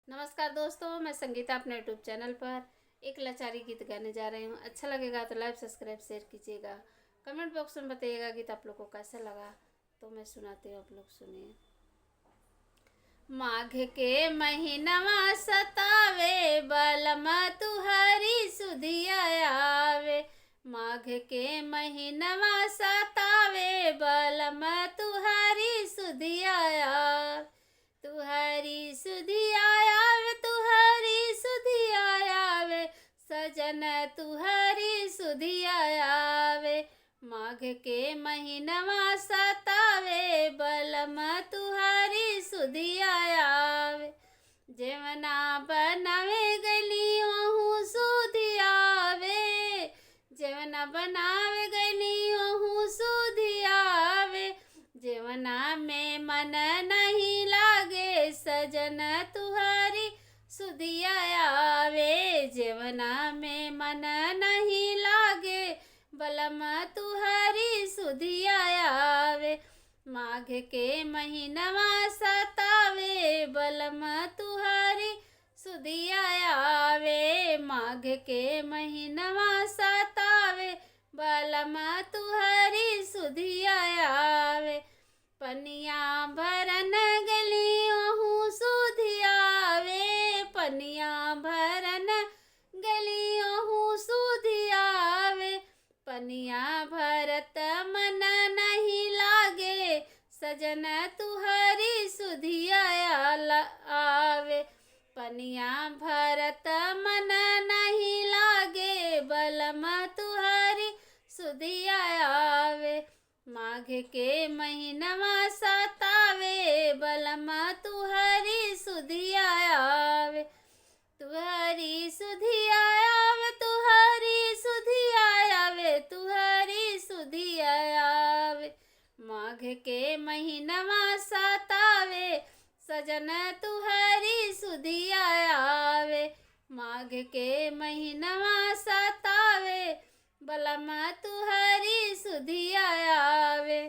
नमस्कार दोस्तों, मैं संगीता अपने यूट्यूब चैनल पर एक लाचारी गीत गाने जा रही हूँ। अच्छा लगेगा तो लाइक सब्सक्राइब शेयर कीजिएगा। कमेंट बॉक्स में बताइएगा गीत आप लोग को कैसा लगा। तो मैं सुनाती हूँ, आप लोग सुनिए। माघ के महीनवा सतावे बलमा तुहरी सुधिया आवे। माघ के महीनवा सतावे बलमा तुहरी सुधिया आवे। तुहरी सुधिया आवे, तुहरी सुधिया आवे, सजन तुहरी सुधिया आवे। माघ के महीनवा सतावे बलमा तुहरी सुधिया आवे। जेवना बनावे गली ओहू सुधिया आवे। जेवना बनावे गली ओहू सुधिया आवे। जेवना में मन नहीं लागे सजन तुहरी सुधिया आवे। जेवना में मन नहीं लागे बलम तुहरी सुधिया आवे। माघ के महीनवा सतावे बलम तुहरी सुधिया आवे। माघ के महीनवा सतावे बलम तुहरी सुधिया आवे। पनिया भरन गली ओहू सुधिया आवे। पनिया भरन गली ओहू सुधिया आवे। पनिया भरत मन नहीं लागे सजन तुहरी सुधिया आवे। पनिया भरत मन नहीं लागे बलम तुहरी सुधिया आवे। माघ के महीनवा सतावे बलम तुहरी सुधिया आवे। तुहरी सुधिया आवे, तुहरी सुधिया आवे, तुहरी सुधिया आवे। माघ के महीनवा सतावे सजन तुहरी सुधिया आवे। माघ के महीनवा सतावे बलम तुहरी सुधिया आवे।